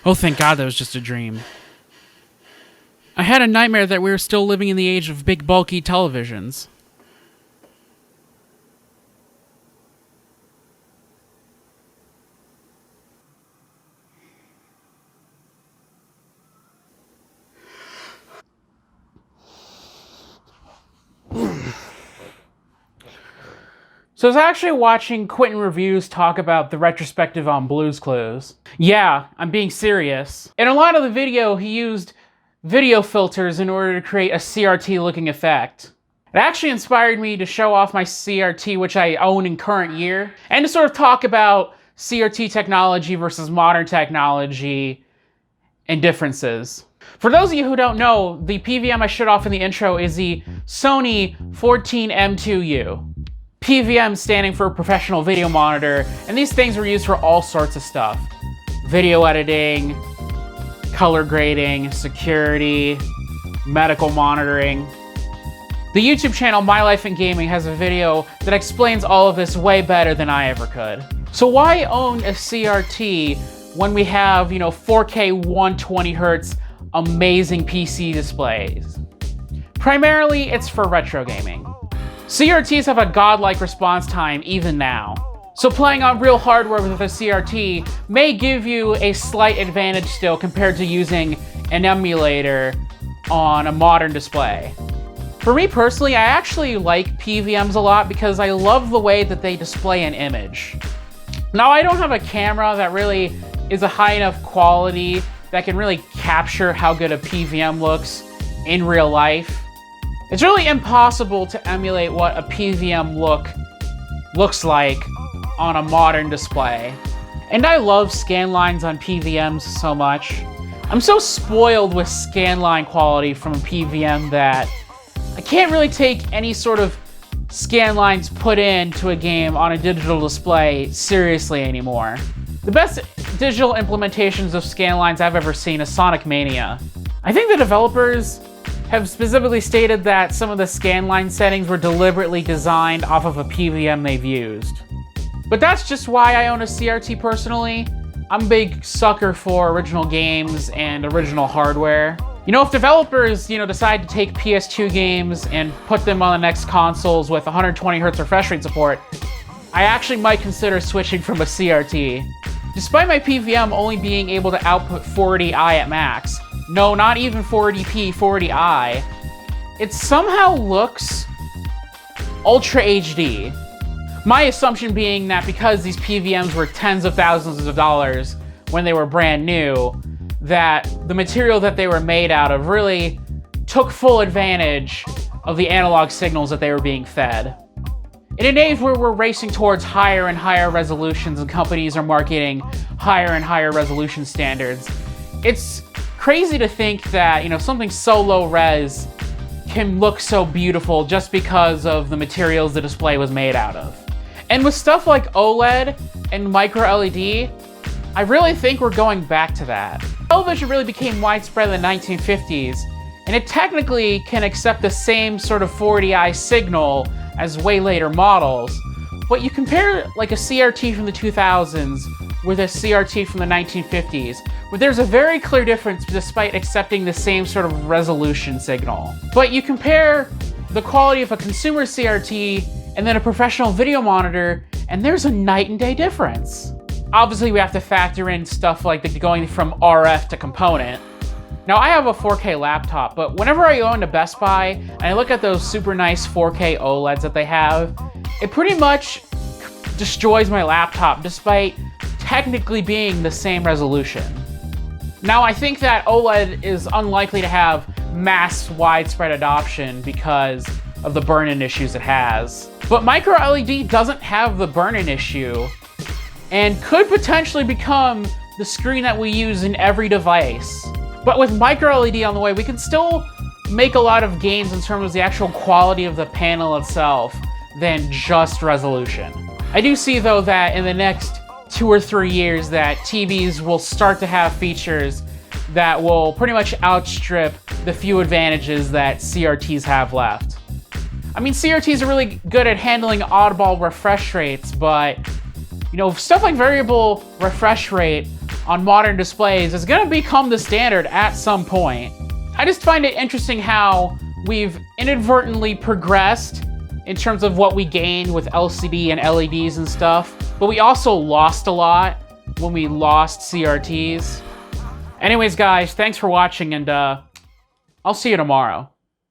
Oh, thank God that was just a dream. I had a nightmare that we were still living in the age of big, bulky televisions. So I was actually watching Quentin Reviews talk about the retrospective on Blue's Clues. Yeah, I'm being serious. In a lot of the video, he used video filters in order to create a CRT-looking effect. It actually inspired me to show off my CRT, which I own in current year, and to sort of talk about CRT technology versus modern technology and differences. For those of you who don't know, the PVM I showed off in the intro is the Sony 14M2U. PVM standing for Professional Video Monitor, and these things were used for all sorts of stuff. Video editing, color grading, security, medical monitoring. The YouTube channel My Life in Gaming has a video that explains all of this way better than I ever could. So why own a CRT when we have, 4K 120Hz amazing PC displays? Primarily, it's for retro gaming. CRTs have a godlike response time even now. So playing on real hardware with a CRT may give you a slight advantage still compared to using an emulator on a modern display. For me personally, I actually like PVMs a lot because I love the way that they display an image. Now, I don't have a camera that really is a high enough quality that can really capture how good a PVM looks in real life. It's really impossible to emulate what a PVM looks like on a modern display. And I love scan lines on PVMs so much. I'm so spoiled with scan line quality from a PVM that I can't really take any sort of scan lines put into a game on a digital display seriously anymore. The best digital implementations of scan lines I've ever seen is Sonic Mania. I think the developers have specifically stated that some of the scanline settings were deliberately designed off of a PVM they've used. But that's just why I own a CRT personally. I'm a big sucker for original games and original hardware. If developers, decide to take PS2 games and put them on the next consoles with 120Hz refresh rate support, I actually might consider switching from a CRT. Despite my PVM only being able to output 480i at max, no, not even 480p, 480i, it somehow looks Ultra HD. My assumption being that because these PVMs were tens of thousands of dollars when they were brand new, that the material that they were made out of really took full advantage of the analog signals that they were being fed. In an age where we're racing towards higher and higher resolutions and companies are marketing higher and higher resolution standards, it's crazy to think that, something so low res can look so beautiful just because of the materials the display was made out of. And with stuff like OLED and micro LED, I really think we're going back to that. Television really became widespread in the 1950s, and it technically can accept the same sort of 480i signal as way later models, but you compare like a CRT from the 2000s with a CRT from the 1950s, where there's a very clear difference despite accepting the same sort of resolution signal. But you compare the quality of a consumer CRT and then a professional video monitor, and there's a night and day difference. Obviously, we have to factor in stuff like going from RF to component. Now, I have a 4K laptop, but whenever I go into Best Buy and I look at those super nice 4K OLEDs that they have, it pretty much destroys my laptop despite technically being the same resolution. Now, I think that OLED is unlikely to have mass widespread adoption because of the burn-in issues it has. But micro LED doesn't have the burn-in issue and could potentially become the screen that we use in every device. But with micro LED on the way, we can still make a lot of gains in terms of the actual quality of the panel itself than just resolution. I do see, though, that in the next 2 or 3 years that TVs will start to have features that will pretty much outstrip the few advantages that CRTs have left. I mean, CRTs are really good at handling oddball refresh rates, but stuff like variable refresh rate on modern displays is gonna become the standard at some point. I just find it interesting how we've inadvertently progressed in terms of what we gained with LCD and LEDs and stuff, but we also lost a lot when we lost CRTs. Anyways, guys, thanks for watching, and I'll see you tomorrow.